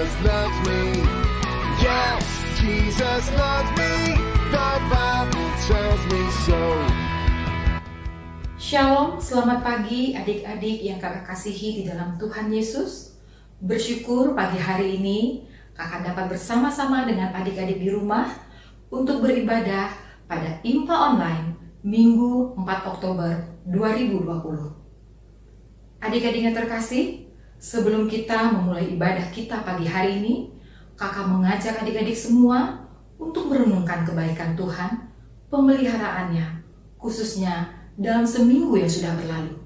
Jesus loves me. Yes, Jesus loves me. The Bible tells me so. Shalom, selamat pagi adik-adik yang kakak kasihi di dalam Tuhan Yesus. Bersyukur pagi hari ini kakak dapat bersama-sama dengan adik-adik di rumah untuk beribadah pada IMPA Online Minggu 4 Oktober 2020. Adik-adik yang terkasih, sebelum kita memulai ibadah kita pagi hari ini, kakak mengajak adik-adik semua untuk merenungkan kebaikan Tuhan, pemeliharaannya, khususnya dalam seminggu yang sudah berlalu.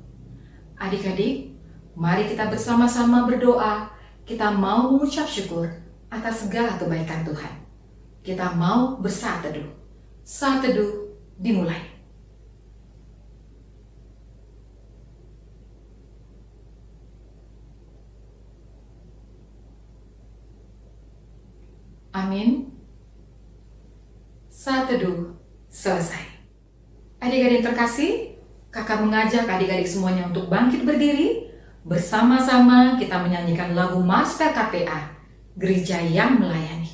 Adik-adik, mari kita bersama-sama berdoa. Kita mau mengucap syukur atas segala kebaikan Tuhan. Kita mau bersaat teduh. Saat teduh dimulai. Amin. Saat teduh selesai. Adik-adik terkasih, kakak mengajak adik-adik semuanya untuk bangkit berdiri. Bersama-sama kita menyanyikan lagu Master KPA, Gereja yang Melayani.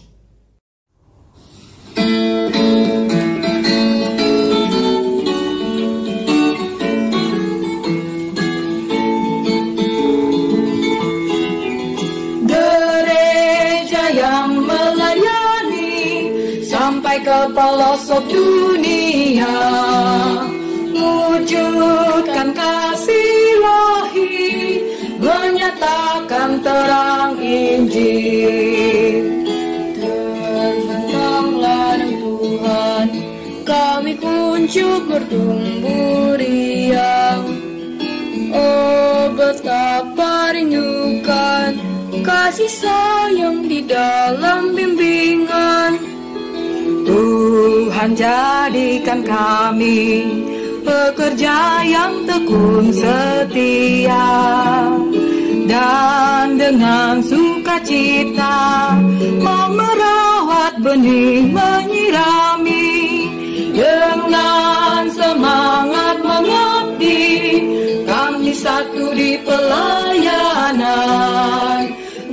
Gereja yang melayani sampai ke pelosok dunia, wujudkan kasih ilahi, menyatakan terang Injil. Tentang ladang Tuhan, kami kuncup bertumbuh riang. Oh, betapa rindukan kasih sayang di dalam bimbingan. Tuhan, jadikan kami pekerja yang tekun setia, dan dengan sukacita mau merawat benih, menyirami, dengan semangat mengabdi. Kami satu di pelayanan,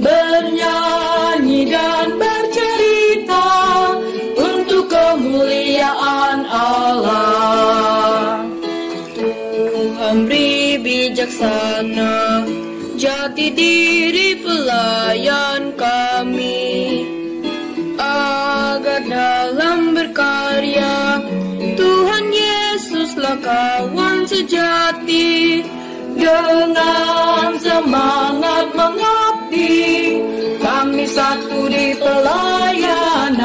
bernyanyi dan bercerita untuk kemuliaan Allah. Tuhan beri bijaksana jati diri pelayan kami, agar dalam berkarya Tuhan Yesuslah kawan sejati. Dengan semangat mengabdi, kami satu di pelayanan,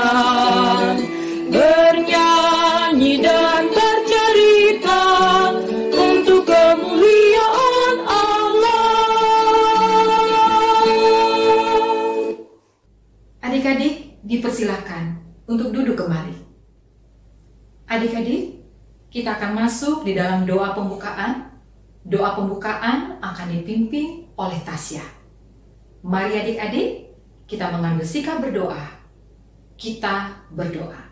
bernyanyi dan bercerita untuk kemuliaan Allah. Adik-adik dipersilakan untuk duduk kembali. Adik-adik, kita akan masuk di dalam doa pembukaan. Doa pembukaan akan dipimpin oleh Tasya. Mari adik-adik, kita mengambil sikap berdoa. Kita berdoa.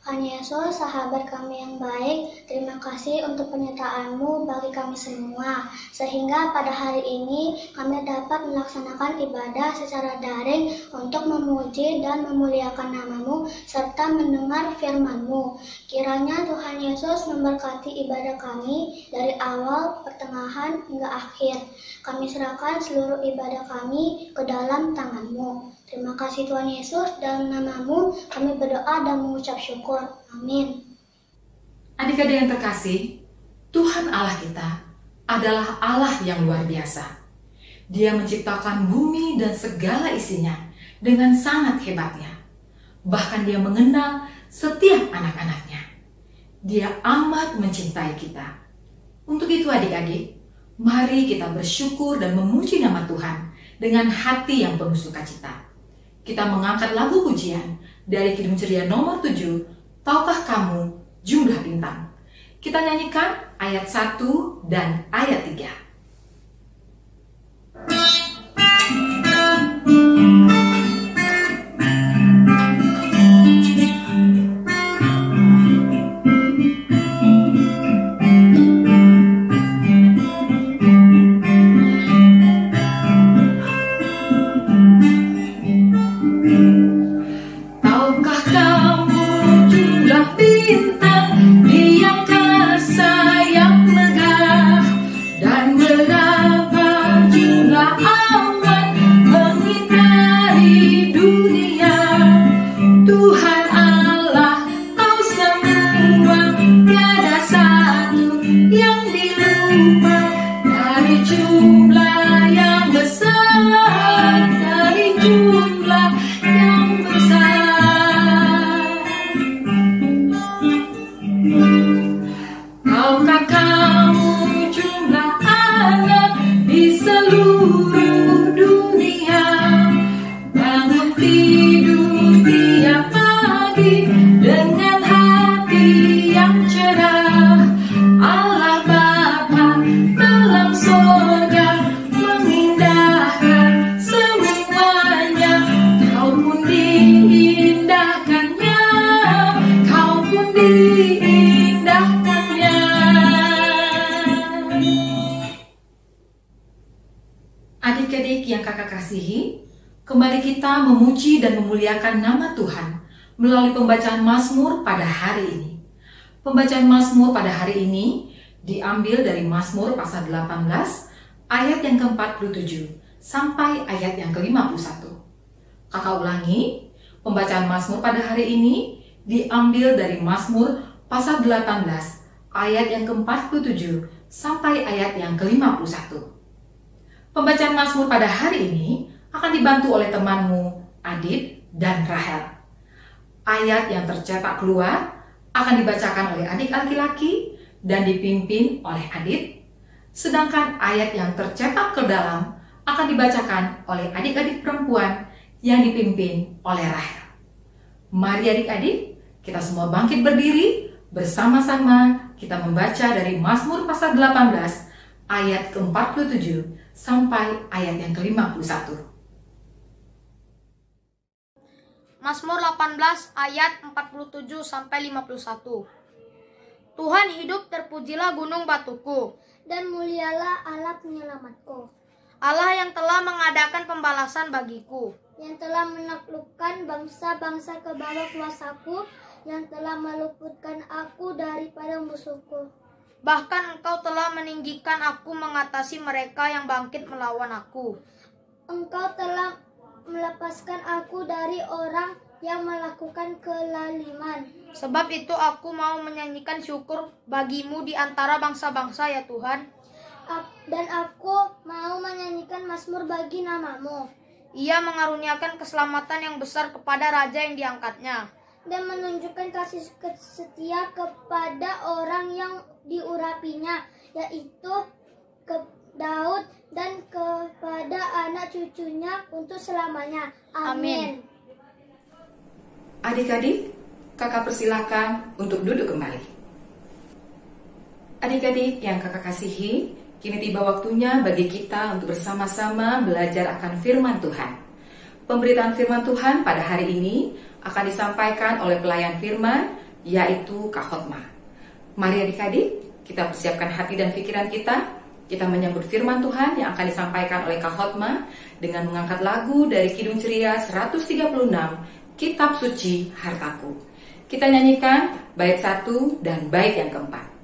Tuhan Yesus, sahabat kami yang baik, terima kasih untuk penyertaan-Mu bagi kami semua, sehingga pada hari ini kami dapat melaksanakan ibadah secara daring untuk memuji dan memuliakan nama-Mu, serta mendengar firman-Mu. Kiranya Tuhan Yesus memberkati ibadah kami dari awal, pertengahan, hingga akhir. Kami serahkan seluruh ibadah kami ke dalam tangan-Mu. Terima kasih Tuhan Yesus, dalam nama-Mu kami berdoa dan mengucap syukur. Amin. Adik-adik yang terkasih, Tuhan Allah kita adalah Allah yang luar biasa. Dia menciptakan bumi dan segala isinya dengan sangat hebatnya. Bahkan Dia mengenal setiap anak-anaknya. Dia amat mencintai kita. Untuk itu adik-adik, mari kita bersyukur dan memuji nama Tuhan dengan hati yang penuh sukacita. Kita mengangkat lagu pujian dari Kidung Ceria nomor 7, Tahukah Kamu Jumlah Bintang. Kita nyanyikan ayat 1 dan ayat 3. Kembali kita memuji dan memuliakan nama Tuhan melalui pembacaan Mazmur pada hari ini. Pembacaan Mazmur pada hari ini diambil dari Mazmur pasal 18 ayat yang ke-47 sampai ayat yang ke-51. Kakak ulangi, pembacaan Mazmur pada hari ini diambil dari Mazmur pasal 18 ayat yang ke-47 sampai ayat yang ke-51. Pembacaan Mazmur pada hari ini akan dibantu oleh temanmu Adit dan Rahel. Ayat yang tercetak keluar akan dibacakan oleh adik laki-laki dan dipimpin oleh Adit, sedangkan ayat yang tercetak ke dalam akan dibacakan oleh adik-adik perempuan yang dipimpin oleh Rahel. Mari adik-adik, kita semua bangkit berdiri, bersama-sama kita membaca dari Mazmur pasal 18 ayat ke-47 sampai ayat yang ke-51. Mazmur 18 ayat 47 sampai 51. Tuhan hidup, terpujilah gunung batuku, Dan mulialah Allah penyelamatku, Allah yang telah mengadakan pembalasan bagiku, yang telah menaklukkan bangsa-bangsa ke bawah kuasaku, yang telah meluputkan aku daripada musuhku. bahkan Engkau telah meninggikan aku mengatasi mereka yang bangkit melawan aku. Engkau telah melepaskan aku dari orang yang melakukan kelaliman. Sebab itu aku mau menyanyikan syukur bagimu di antara bangsa-bangsa, ya Tuhan. Dan aku mau menyanyikan mazmur bagi namamu, Ia mengaruniakan keselamatan yang besar kepada raja yang diangkatnya, dan menunjukkan kasih setia kepada orang yang diurapinya, yaitu ke Daud dan kepada anak cucunya untuk selamanya. Amin. Adik-adik, kakak persilakan untuk duduk kembali. Adik-adik yang kakak kasihi, kini tiba waktunya bagi kita untuk bersama-sama belajar akan firman Tuhan. Pemberitaan firman Tuhan pada hari ini akan disampaikan oleh pelayan firman, yaitu Kak Hotma. Mari adik-adik, kita persiapkan hati dan pikiran kita. Kita menyambut firman Tuhan yang akan disampaikan oleh Kak Hotma dengan mengangkat lagu dari Kidung Ceria 136, Kitab Suci Hartaku. Kita nyanyikan bait 1 dan bait yang keempat.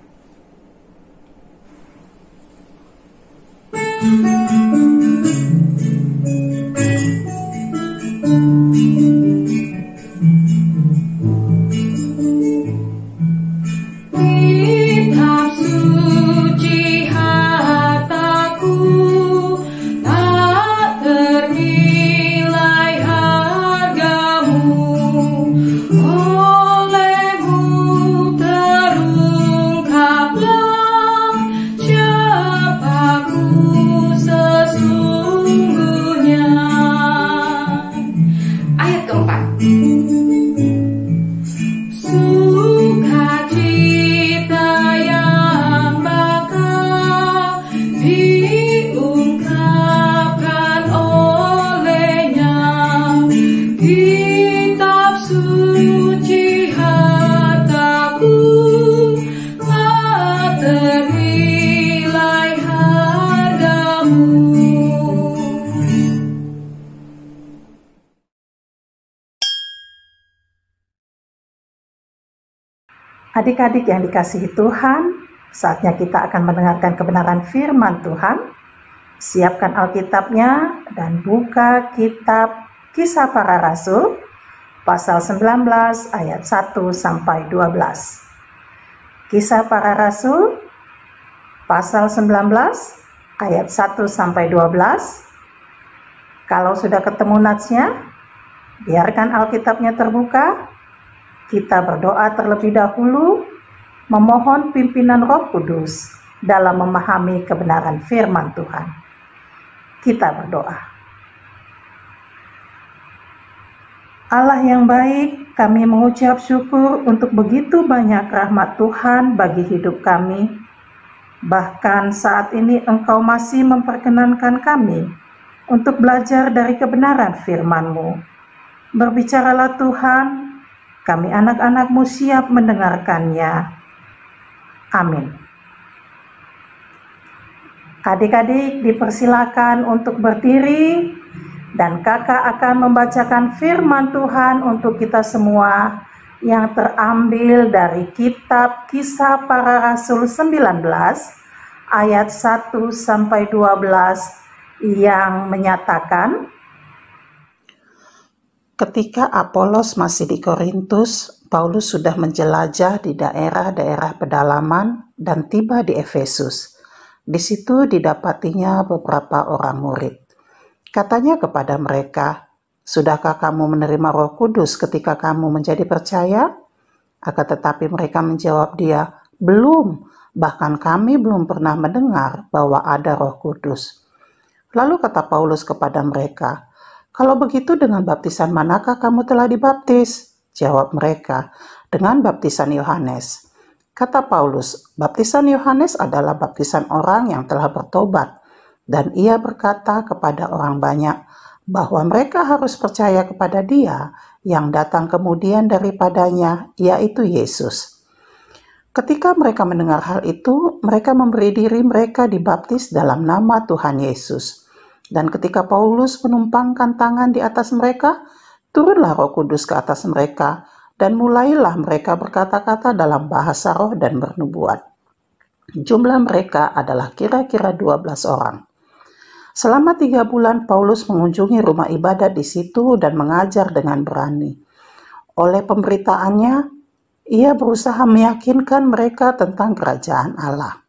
Adik-adik yang dikasihi Tuhan, saatnya kita akan mendengarkan kebenaran firman Tuhan. Siapkan Alkitabnya dan buka kitab Kisah Para Rasul, pasal 19 ayat 1 sampai 12. Kisah Para Rasul, pasal 19 ayat 1 sampai 12. Kalau sudah ketemu natsnya, biarkan Alkitabnya terbuka. Kita berdoa terlebih dahulu, memohon pimpinan Roh Kudus dalam memahami kebenaran firman Tuhan. Kita berdoa. Allah yang baik, kami mengucap syukur untuk begitu banyak rahmat Tuhan bagi hidup kami. Bahkan saat ini Engkau masih memperkenankan kami untuk belajar dari kebenaran firman-Mu. Berbicaralah Tuhan, kami anak-anak-Mu siap mendengarkannya. Amin. Adik-adik dipersilakan untuk berdiri Dan kakak akan membacakan firman Tuhan untuk kita semua yang terambil dari kitab Kisah Para Rasul 19 ayat 1 sampai 12 yang menyatakan, ketika Apolos masih di Korintus, Paulus sudah menjelajah di daerah-daerah pedalaman dan tiba di Efesus. Di situ didapatinya beberapa orang murid. Katanya kepada mereka, "Sudahkah kamu menerima Roh Kudus ketika kamu menjadi percaya?" Akan tetapi mereka menjawab dia, "Belum, bahkan kami belum pernah mendengar bahwa ada Roh Kudus." Lalu kata Paulus kepada mereka, "Kalau begitu dengan baptisan manakah kamu telah dibaptis?" Jawab mereka, "Dengan baptisan Yohanes." Kata Paulus, "Baptisan Yohanes adalah baptisan orang yang telah bertobat." Dan ia berkata kepada orang banyak bahwa mereka harus percaya kepada Dia yang datang kemudian daripadanya, yaitu Yesus. Ketika mereka mendengar hal itu, mereka memberi diri mereka dibaptis dalam nama Tuhan Yesus. Dan ketika Paulus menumpangkan tangan di atas mereka, turunlah Roh Kudus ke atas mereka, dan mulailah mereka berkata-kata dalam bahasa roh dan bernubuat. Jumlah mereka adalah kira-kira 12 orang. Selama 3 bulan Paulus mengunjungi rumah ibadat di situ dan mengajar dengan berani. Oleh pemberitaannya, ia berusaha meyakinkan mereka tentang kerajaan Allah.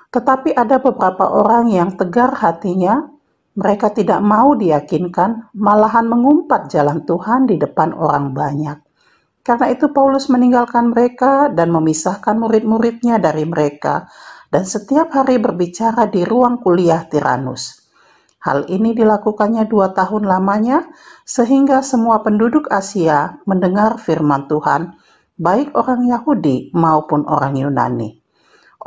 Tetapi ada beberapa orang yang tegar hatinya, mereka tidak mau diyakinkan, malahan mengumpat jalan Tuhan di depan orang banyak. Karena itu Paulus meninggalkan mereka dan memisahkan murid-muridnya dari mereka, dan setiap hari berbicara di ruang kuliah Tiranus. Hal ini dilakukannya 2 tahun lamanya, sehingga semua penduduk Asia mendengar firman Tuhan, baik orang Yahudi maupun orang Yunani.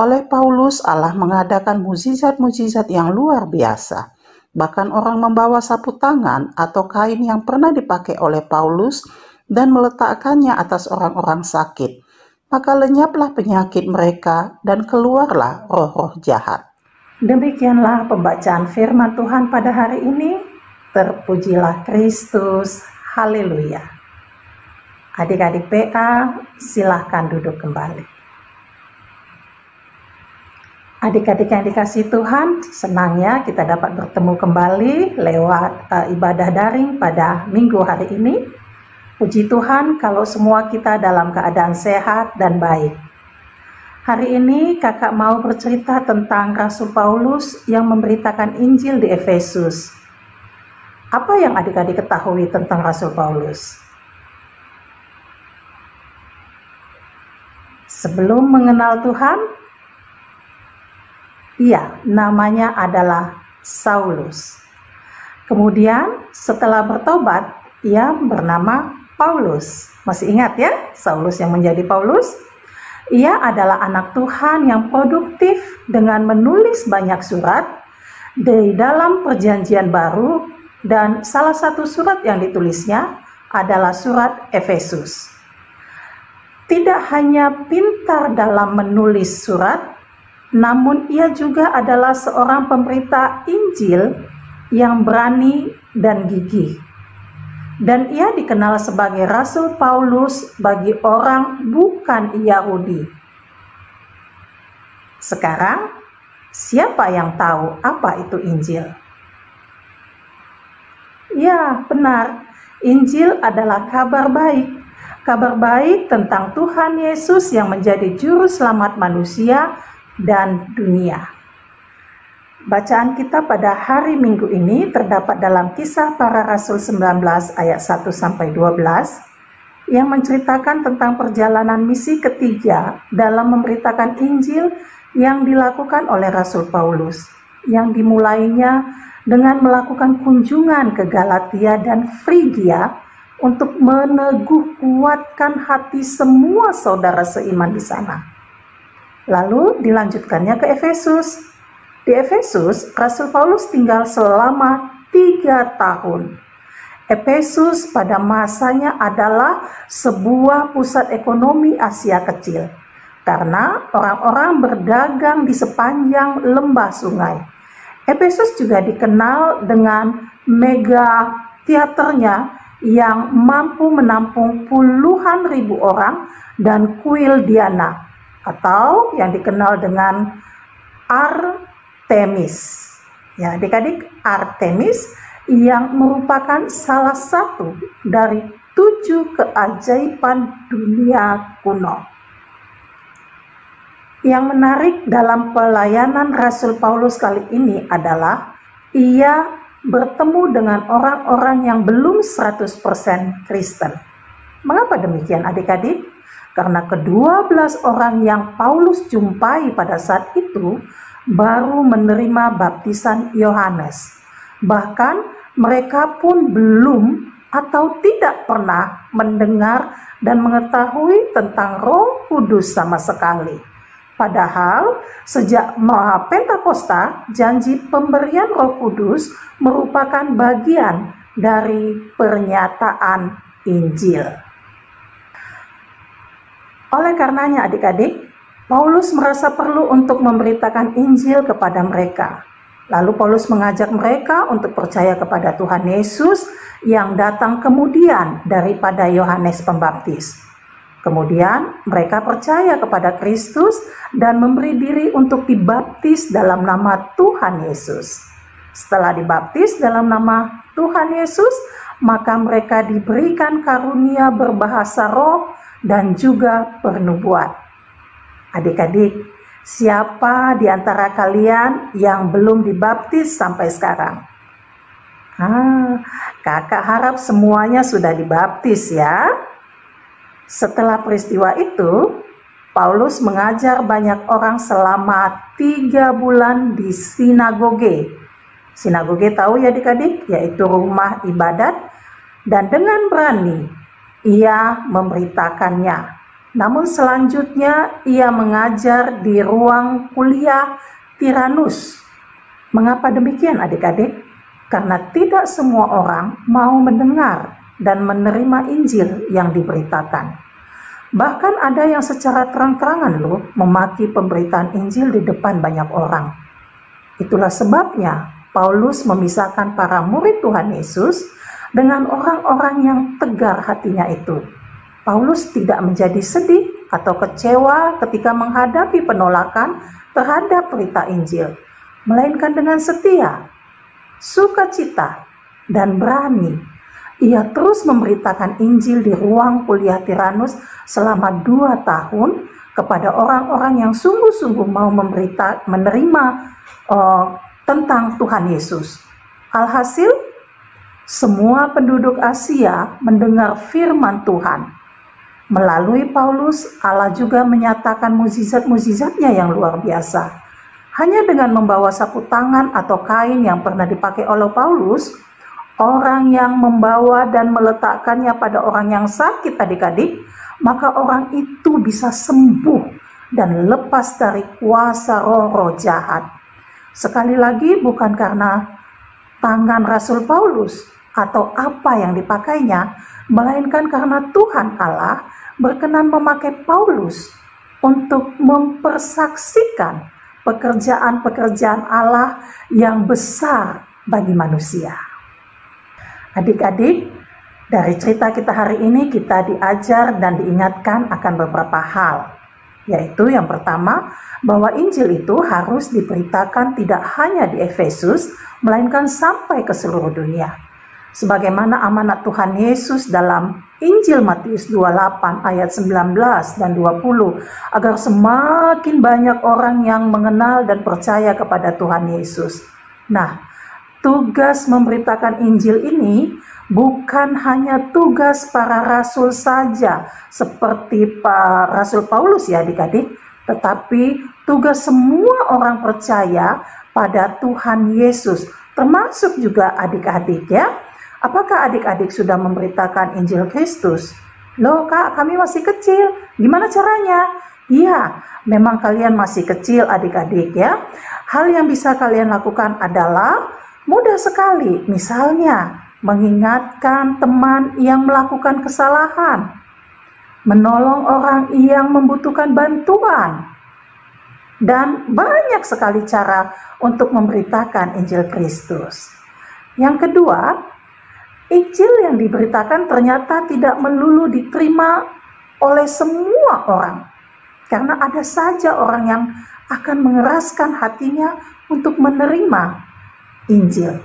Oleh Paulus, Allah mengadakan mukjizat-mukjizat yang luar biasa. Bahkan orang membawa sapu tangan atau kain yang pernah dipakai oleh Paulus dan meletakkannya atas orang-orang sakit. Maka lenyaplah penyakit mereka dan keluarlah roh-roh jahat. Demikianlah pembacaan firman Tuhan pada hari ini. Terpujilah Kristus. Haleluya. Adik-adik PA, silahkan duduk kembali. Adik-adik yang dikasihi Tuhan, senangnya kita dapat bertemu kembali lewat ibadah daring pada minggu hari ini. Puji Tuhan kalau semua kita dalam keadaan sehat dan baik. Hari ini kakak mau bercerita tentang Rasul Paulus yang memberitakan Injil di Efesus. Apa yang adik-adik ketahui tentang Rasul Paulus? Sebelum mengenal Tuhan, namanya adalah Saulus. Kemudian setelah bertobat, ia bernama Paulus. Masih ingat ya, Saulus yang menjadi Paulus? Ia adalah anak Tuhan yang produktif dengan menulis banyak surat di dalam Perjanjian Baru, dan salah satu surat yang ditulisnya adalah surat Efesus. Tidak hanya pintar dalam menulis surat, namun ia juga adalah seorang pemberita Injil yang berani dan gigih. Dan ia dikenal sebagai Rasul Paulus bagi orang bukan Yahudi. Sekarang, siapa yang tahu apa itu Injil? Ya, benar. Injil adalah kabar baik. Kabar baik tentang Tuhan Yesus yang menjadi juru selamat manusia dan dunia. Bacaan kita pada hari Minggu ini terdapat dalam Kisah Para Rasul 19 ayat 1-12 yang menceritakan tentang perjalanan misi ketiga dalam memberitakan Injil yang dilakukan oleh Rasul Paulus, yang dimulainya dengan melakukan kunjungan ke Galatia dan Frigia untuk meneguh kuatkan hati semua saudara seiman di sana. Lalu dilanjutkannya ke Efesus. Di Efesus, Rasul Paulus tinggal selama 3 tahun. Efesus pada masanya adalah sebuah pusat ekonomi Asia kecil, karena orang-orang berdagang di sepanjang lembah sungai. Efesus juga dikenal dengan mega teaternya yang mampu menampung puluhan ribu orang, dan kuil Diana atau yang dikenal dengan Artemis. Ya, adik-adik, Artemis yang merupakan salah satu dari 7 keajaiban dunia kuno. Yang menarik dalam pelayanan Rasul Paulus kali ini adalah ia bertemu dengan orang-orang yang belum 100% Kristen. Mengapa demikian adik-adik? Karena ke-12 orang yang Paulus jumpai pada saat itu baru menerima baptisan Yohanes. Bahkan mereka pun belum atau tidak pernah mendengar dan mengetahui tentang Roh Kudus sama sekali. Padahal sejak Pentakosta, janji pemberian Roh Kudus merupakan bagian dari pernyataan Injil. Oleh karenanya adik-adik, Paulus merasa perlu untuk memberitakan Injil kepada mereka. Lalu Paulus mengajak mereka untuk percaya kepada Tuhan Yesus yang datang kemudian daripada Yohanes Pembaptis. Kemudian mereka percaya kepada Kristus dan memberi diri untuk dibaptis dalam nama Tuhan Yesus. Setelah dibaptis dalam nama Tuhan Yesus, maka mereka diberikan karunia berbahasa roh dan juga pernubuat. Adik-adik, siapa di antara kalian yang belum dibaptis sampai sekarang? Kakak harap semuanya sudah dibaptis ya. Setelah peristiwa itu, Paulus mengajar banyak orang selama 3 bulan di sinagoge. Sinagoge tahu ya adik-adik, yaitu rumah ibadat, dan dengan berani ia memberitakannya. Namun selanjutnya ia mengajar di ruang kuliah Tiranus. Mengapa demikian adik-adik? Karena tidak semua orang mau mendengar dan menerima Injil yang diberitakan. Bahkan ada yang secara terang-terangan memaki pemberitaan Injil di depan banyak orang. Itulah sebabnya Paulus memisahkan para murid Tuhan Yesus dengan orang-orang yang tegar hatinya itu. Paulus tidak menjadi sedih atau kecewa ketika menghadapi penolakan terhadap berita Injil, melainkan dengan setia, sukacita, dan berani. Ia terus memberitakan Injil di ruang kuliah Tiranus selama 2 tahun kepada orang-orang yang sungguh-sungguh mau menerima tentang Tuhan Yesus. Alhasil, semua penduduk Asia mendengar firman Tuhan. Melalui Paulus, Allah juga menyatakan mukjizat-mukjizatnya yang luar biasa. Hanya dengan membawa sapu tangan atau kain yang pernah dipakai oleh Paulus, orang yang membawa dan meletakkannya pada orang yang sakit adik-adik, maka orang itu bisa sembuh dan lepas dari kuasa roh-roh jahat. Sekali lagi bukan karena tangan Rasul Paulus atau apa yang dipakainya, melainkan karena Tuhan Allah berkenan memakai Paulus untuk mempersaksikan pekerjaan-pekerjaan Allah yang besar bagi manusia. Adik-adik, dari cerita kita hari ini kita diajar dan diingatkan akan beberapa hal, yaitu yang pertama, bahwa Injil itu harus diberitakan tidak hanya di Efesus, melainkan sampai ke seluruh dunia. Sebagaimana amanat Tuhan Yesus dalam Injil Matius 28 ayat 19 dan 20, agar semakin banyak orang yang mengenal dan percaya kepada Tuhan Yesus. Nah, tugas memberitakan Injil ini bukan hanya tugas para rasul saja seperti Pak Rasul Paulus ya adik-adik, tetapi tugas semua orang percaya pada Tuhan Yesus, termasuk juga adik-adik ya. Apakah adik-adik sudah memberitakan Injil Kristus? Loh kak, kami masih kecil, gimana caranya? Iya, memang kalian masih kecil adik-adik ya. Hal yang bisa kalian lakukan adalah mudah sekali, misalnya mengingatkan teman yang melakukan kesalahan, menolong orang yang membutuhkan bantuan, dan banyak sekali cara untuk memberitakan Injil Kristus. Yang kedua, Injil yang diberitakan ternyata tidak melulu diterima oleh semua orang. Karena ada saja orang yang akan mengeraskan hatinya untuk menerima Injil.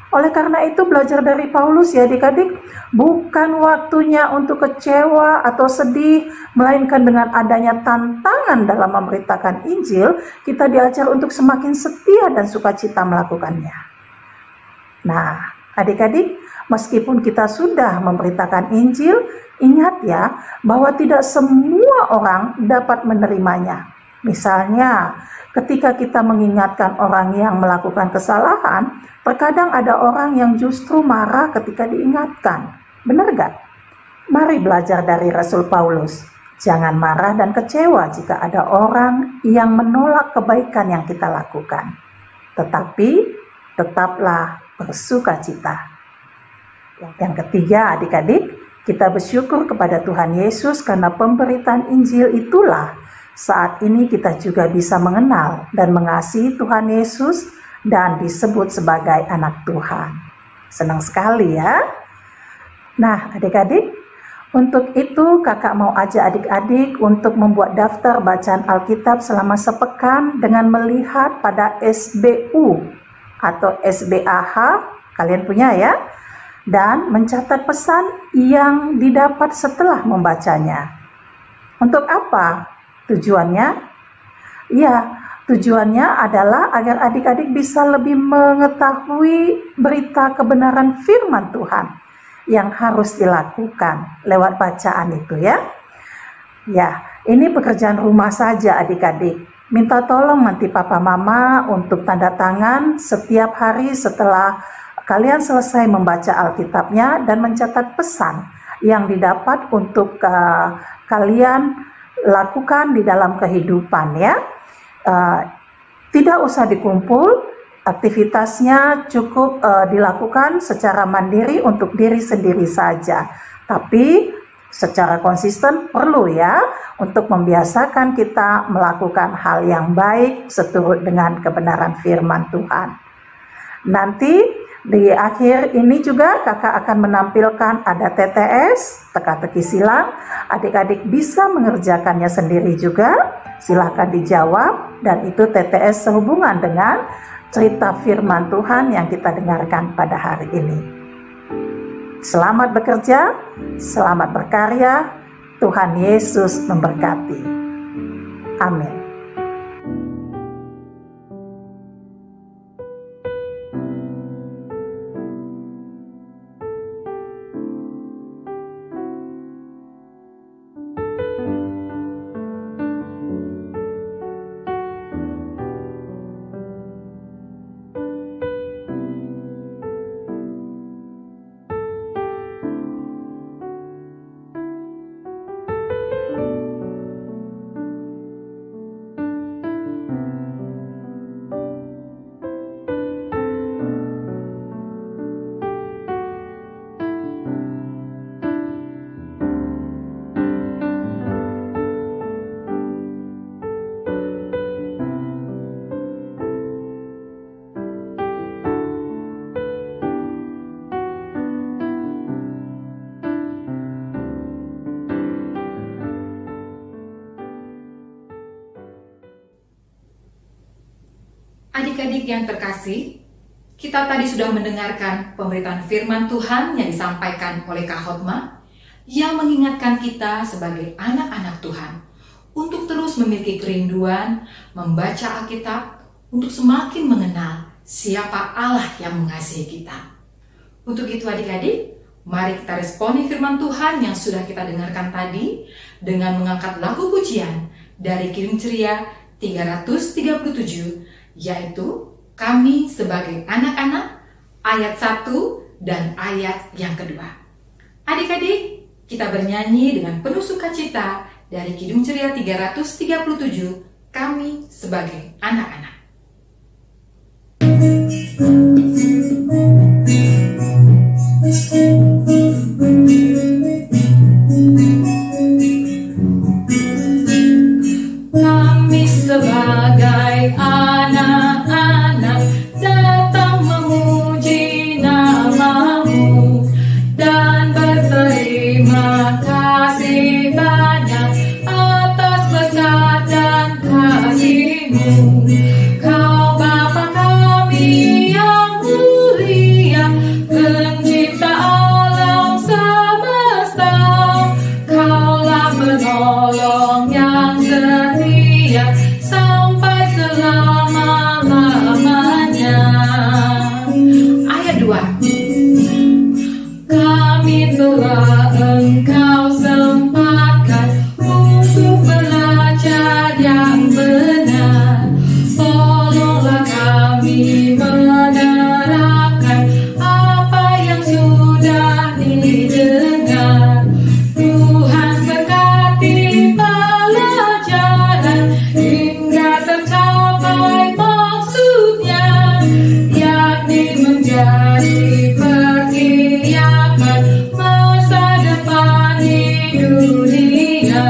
Oleh karena itu belajar dari Paulus ya adik-adik, bukan waktunya untuk kecewa atau sedih, melainkan dengan adanya tantangan dalam memberitakan Injil, kita diajar untuk semakin setia dan sukacita melakukannya. Nah, adik-adik, meskipun kita sudah memberitakan Injil, ingat ya bahwa tidak semua orang dapat menerimanya. Misalnya, ketika kita mengingatkan orang yang melakukan kesalahan, terkadang ada orang yang justru marah ketika diingatkan. Benar gak? Mari belajar dari Rasul Paulus. Jangan marah dan kecewa jika ada orang yang menolak kebaikan yang kita lakukan. Tetapi, tetaplah bersukacita. Yang ketiga, adik-adik, kita bersyukur kepada Tuhan Yesus karena pemberitaan Injil itulah saat ini kita juga bisa mengenal dan mengasihi Tuhan Yesus dan disebut sebagai anak Tuhan. Senang sekali ya. Nah adik-adik, untuk itu kakak mau ajak adik-adik untuk membuat daftar bacaan Alkitab selama sepekan dengan melihat pada SBU atau SBAH, kalian punya ya, dan mencatat pesan yang didapat setelah membacanya. Untuk apa tujuannya? Ya, tujuannya adalah agar adik-adik bisa lebih mengetahui berita kebenaran firman Tuhan yang harus dilakukan lewat bacaan itu ya. Ya, ini pekerjaan rumah saja adik-adik. Minta tolong nanti papa mama untuk tanda tangan setiap hari setelah kalian selesai membaca Alkitabnya dan mencatat pesan yang didapat untuk kalian lakukan di dalam kehidupan ya. Tidak usah dikumpul, aktivitasnya cukup dilakukan secara mandiri untuk diri sendiri saja. Tapi secara konsisten perlu ya untuk membiasakan kita melakukan hal yang baik seturut dengan kebenaran firman Tuhan. Nanti di akhir ini juga kakak akan menampilkan ada TTS, teka-teki silang. Adik-adik bisa mengerjakannya sendiri juga. Silakan dijawab dan itu TTS sehubungan dengan cerita firman Tuhan yang kita dengarkan pada hari ini. Selamat bekerja, selamat berkarya. Tuhan Yesus memberkati. Amin. Adik-adik yang terkasih, kita tadi sudah mendengarkan pemberitaan firman Tuhan yang disampaikan oleh Kak Hotma yang mengingatkan kita sebagai anak-anak Tuhan untuk terus memiliki kerinduan membaca Alkitab untuk semakin mengenal siapa Allah yang mengasihi kita. Untuk itu adik-adik, mari kita responi firman Tuhan yang sudah kita dengarkan tadi dengan mengangkat lagu pujian dari Kidung Ceria 337, yaitu Kami Sebagai Anak-anak, ayat 1 dan ayat yang kedua. Adik-adik, kita bernyanyi dengan penuh sukacita dari Kidung Ceria 337, Kami Sebagai Anak-anak. Kami sebagai anak-anak datang memuji nama sampai selama-lamanya. Ayat 2. Kami telah Engkau sempatkan untuk belajar yang benar. Tolonglah kami menerapkan apa yang sudah didengar. Tuhan berkati pelajaran hingga tercapai maksudnya, yakni menjadi persiapan masa depan di dunia.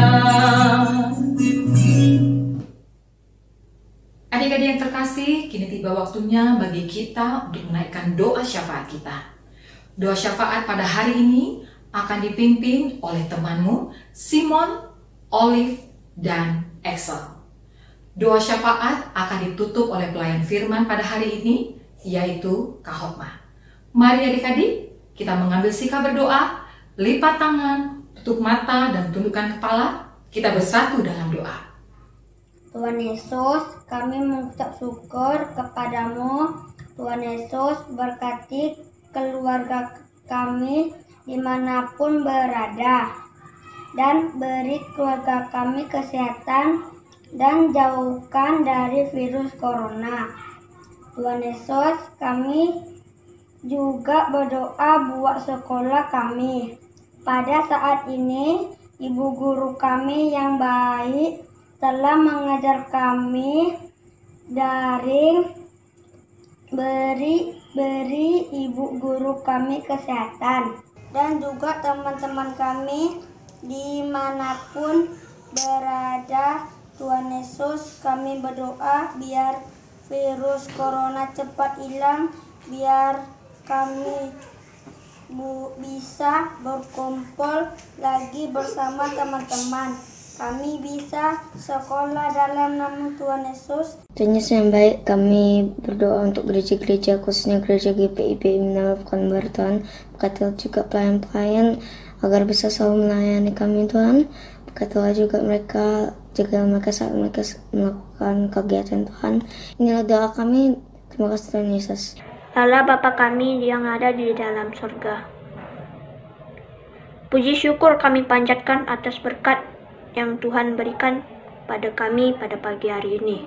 Adik-adik yang terkasih, kini tiba waktunya bagi kita untuk menaikkan doa syafaat kita. Doa syafaat pada hari ini akan dipimpin oleh temanmu Simon, Olive, dan Axel. Doa syafaat akan ditutup oleh pelayan firman pada hari ini, yaitu Kak Hotma. Mari adik-adik, kita mengambil sikap berdoa, lipat tangan, tutup mata, dan tundukkan kepala. Kita bersatu dalam doa. Tuhan Yesus, kami mengucap syukur kepadamu. Tuhan Yesus, berkati keluarga kami dimanapun berada, dan beri keluarga kami kesehatan dan jauhkan dari virus corona. Tuhan Yesus, kami juga berdoa buat sekolah kami. Pada saat ini, ibu guru kami yang baik telah mengajar kami daring. Beri ibu guru kami kesehatan, dan juga teman-teman kami dimanapun berada. Tuhan Yesus, kami berdoa biar virus corona cepat hilang, biar kami bisa berkumpul lagi bersama teman-teman. Kami bisa sekolah dalam nama Tuhan Yesus. Tuhan Yesus yang baik, kami berdoa untuk gereja-gereja, khususnya gereja GPIB Menara Pekanbaru Tuhan. Berkatilah juga pelayan-pelayan agar bisa selalu melayani kami Tuhan. Berkatilah juga mereka, jaga mereka saat mereka melakukan kegiatan Tuhan. Inilah doa kami. Terima kasih Tuhan Yesus. Allah Bapa kami yang ada di dalam surga. Puji syukur kami panjatkan atas berkat yang Tuhan berikan pada kami pada pagi hari ini.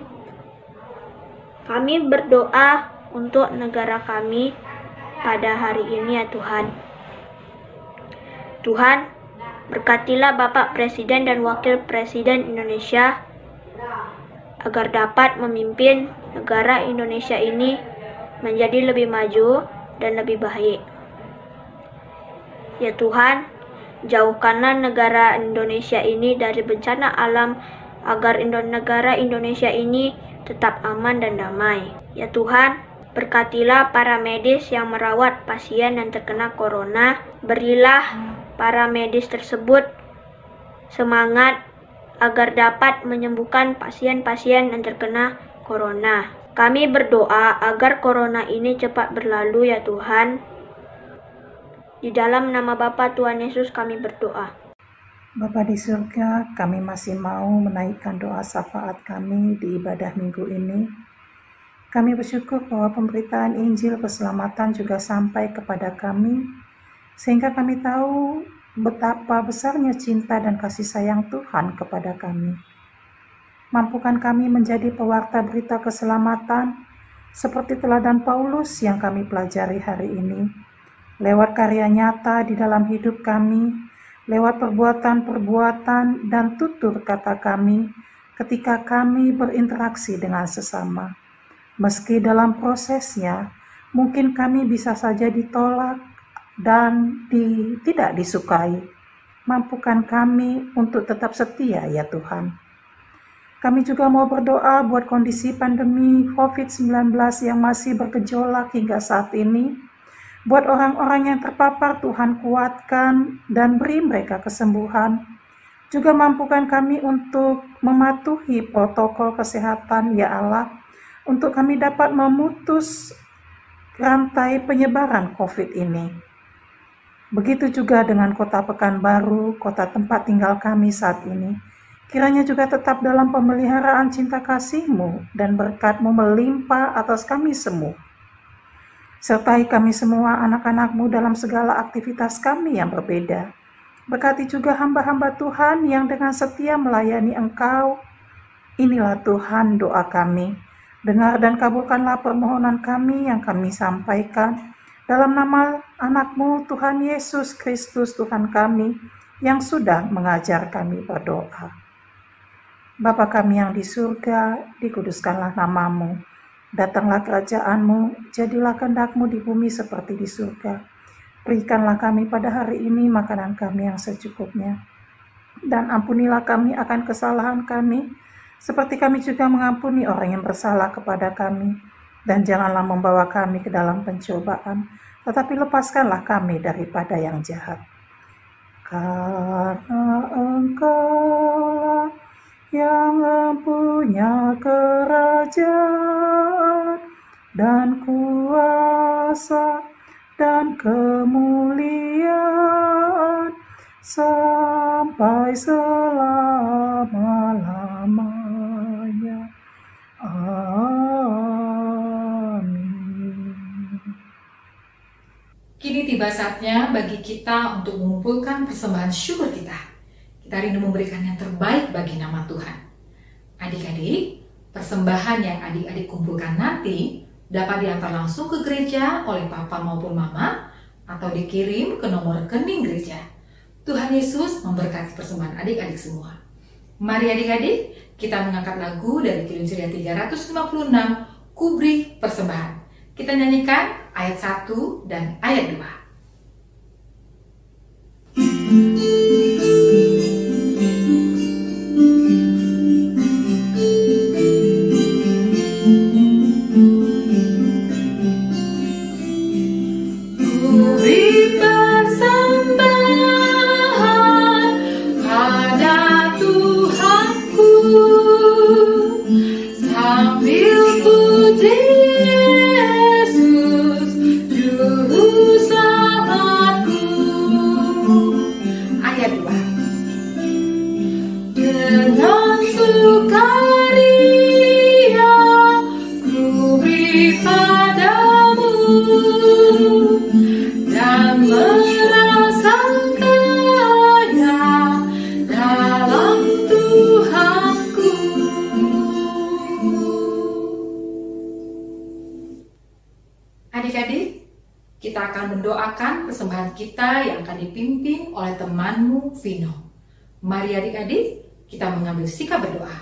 Kami berdoa untuk negara kami pada hari ini ya Tuhan. Tuhan, berkatilah Bapak Presiden dan Wakil Presiden Indonesia agar dapat memimpin negara Indonesia ini menjadi lebih maju dan lebih baik. Ya Tuhan, jauhkanlah negara Indonesia ini dari bencana alam agar negara Indonesia ini tetap aman dan damai. Ya Tuhan, berkatilah para medis yang merawat pasien yang terkena corona. Berilah para medis tersebut semangat agar dapat menyembuhkan pasien-pasien yang terkena corona. Kami berdoa agar corona ini cepat berlalu ya Tuhan. Di dalam nama Bapa Tuhan Yesus kami berdoa. Bapa di surga, kami masih mau menaikkan doa syafaat kami di ibadah minggu ini. Kami bersyukur bahwa pemberitaan Injil keselamatan juga sampai kepada kami, sehingga kami tahu betapa besarnya cinta dan kasih sayang Tuhan kepada kami. Mampukan kami menjadi pewarta berita keselamatan, seperti teladan Paulus yang kami pelajari hari ini, lewat karya nyata di dalam hidup kami, lewat perbuatan-perbuatan dan tutur kata kami ketika kami berinteraksi dengan sesama. Meski dalam prosesnya, mungkin kami bisa saja ditolak dan tidak disukai. Mampukan kami untuk tetap setia ya Tuhan. Kami juga mau berdoa buat kondisi pandemi COVID-19 yang masih bergejolak hingga saat ini. Buat orang-orang yang terpapar, Tuhan kuatkan dan beri mereka kesembuhan. Juga mampukan kami untuk mematuhi protokol kesehatan, ya Allah, untuk kami dapat memutus rantai penyebaran COVID ini. Begitu juga dengan kota Pekanbaru, kota tempat tinggal kami saat ini. Kiranya juga tetap dalam pemeliharaan cinta kasih-Mu dan berkat-Mu melimpah atas kami semua. Sertai kami semua anak-anak-Mu dalam segala aktivitas kami yang berbeda. Berkati juga hamba-hamba Tuhan yang dengan setia melayani Engkau. Inilah Tuhan doa kami. Dengar dan kabulkanlah permohonan kami yang kami sampaikan. Dalam nama anak-Mu Tuhan Yesus Kristus Tuhan kami yang sudah mengajar kami berdoa. Bapa kami yang di surga, dikuduskanlah nama-Mu. Datanglah kerajaan-Mu, jadilah kehendak-Mu di bumi seperti di surga. Berikanlah kami pada hari ini makanan kami yang secukupnya. Dan ampunilah kami akan kesalahan kami, seperti kami juga mengampuni orang yang bersalah kepada kami. Dan janganlah membawa kami ke dalam pencobaan, tetapi lepaskanlah kami daripada yang jahat. Karena Engkau yang mempunyai kerajaan dan kuasa dan kemuliaan sampai selama-lamanya. Amin. Kini tiba saatnya bagi kita untuk mengumpulkan persembahan syukur kita. Kita rindu memberikan yang terbaik bagi nama Tuhan. Adik-adik, persembahan yang adik-adik kumpulkan nanti dapat diantar langsung ke gereja oleh papa maupun mama atau dikirim ke nomor rekening gereja. Tuhan Yesus memberkati persembahan adik-adik semua. Mari adik-adik, kita mengangkat lagu dari Kidung Ceria 356, Kubri Persembahan. Kita nyanyikan ayat 1 dan ayat 2. Adik-adik, kita akan mendoakan persembahan kita yang akan dipimpin oleh temanmu Vino. Mari adik-adik, kita mengambil sikap berdoa.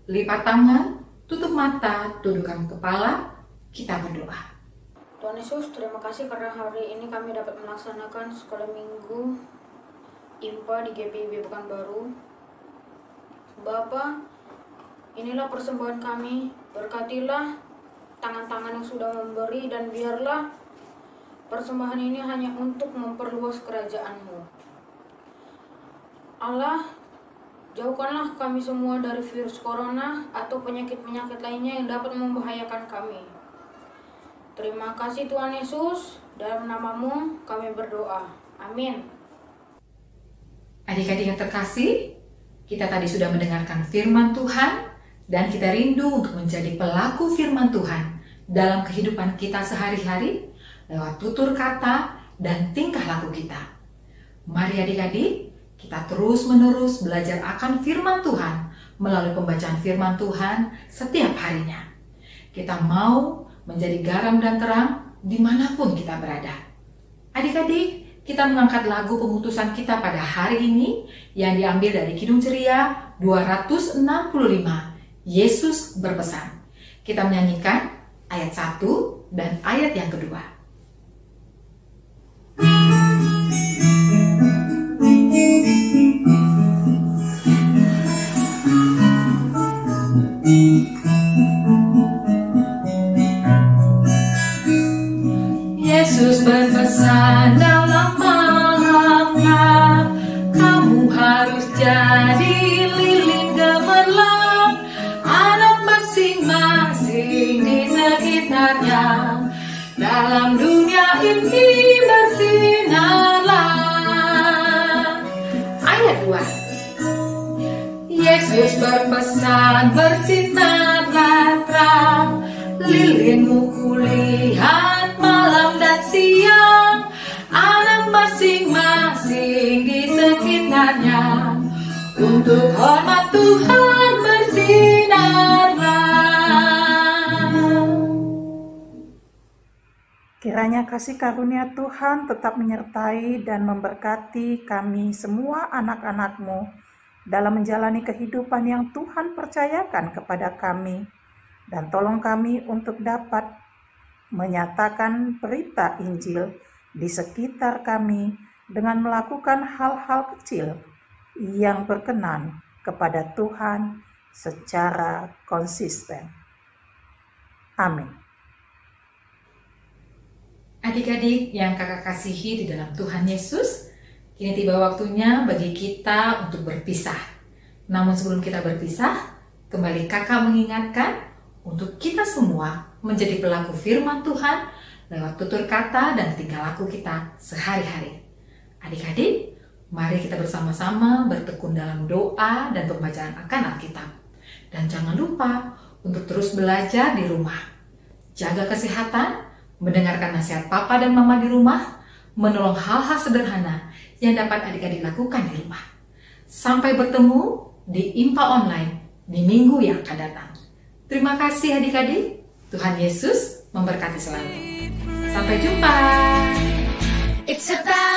Lipat tangan, tutup mata, tundukkan kepala, kita berdoa. Tuhan Yesus, terima kasih karena hari ini kami dapat melaksanakan sekolah minggu IMPA di GPIB Pekanbaru. Bapa, inilah persembahan kami, berkatilah tangan-tangan yang sudah memberi dan biarlah persembahan ini hanya untuk memperluas kerajaan-Mu. Allah, jauhkanlah kami semua dari virus corona atau penyakit-penyakit lainnya yang dapat membahayakan kami. Terima kasih Tuhan Yesus, dalam nama-Mu kami berdoa. Amin. Adik-adik yang terkasih, kita tadi sudah mendengarkan firman Tuhan dan kita rindu untuk menjadi pelaku firman Tuhan dalam kehidupan kita sehari-hari lewat tutur kata dan tingkah laku kita. Mari adik-adik, kita terus-menerus belajar akan firman Tuhan melalui pembacaan firman Tuhan setiap harinya. Kita mau menjadi garam dan terang dimanapun kita berada. Adik-adik, kita mengangkat lagu pemutusan kita pada hari ini yang diambil dari Kidung Ceria 265, Yesus berpesan. Kita menyanyikan ayat 1 dan ayat yang kedua. Yesus berpesan dalam mengangkat, kamu harus jadi lilin gemerlap, anak masing-masing di sekitarnya, dalam dunia ini bersinarlah. Ayat 2. Yesus Yesus berpesan bersinarlah terang, lilinmu kulihat malam dan siang, anak masing-masing di sekitarnya, untuk hormat Tuhan bersinarlah. Kiranya kasih karunia Tuhan tetap menyertai dan memberkati kami semua anak-anak-Mu dalam menjalani kehidupan yang Tuhan percayakan kepada kami, dan tolong kami untuk dapat menyatakan berita Injil di sekitar kami dengan melakukan hal-hal kecil yang berkenan kepada Tuhan secara konsisten. Amin. Adik-adik yang kakak kasihi di dalam Tuhan Yesus, kini tiba waktunya bagi kita untuk berpisah. Namun sebelum kita berpisah, kembali kakak mengingatkan untuk kita semua menjadi pelaku firman Tuhan lewat tutur kata dan tingkah laku kita sehari-hari. Adik-adik, mari kita bersama-sama bertekun dalam doa dan pembacaan akan Alkitab. Dan jangan lupa untuk terus belajar di rumah. Jaga kesehatan, mendengarkan nasihat papa dan mama di rumah, menolong hal-hal sederhana yang dapat adik-adik lakukan di rumah. Sampai bertemu di IMPA Online di minggu yang akan datang. Terima kasih adik-adik. Tuhan Yesus memberkati selalu. Sampai jumpa. It's about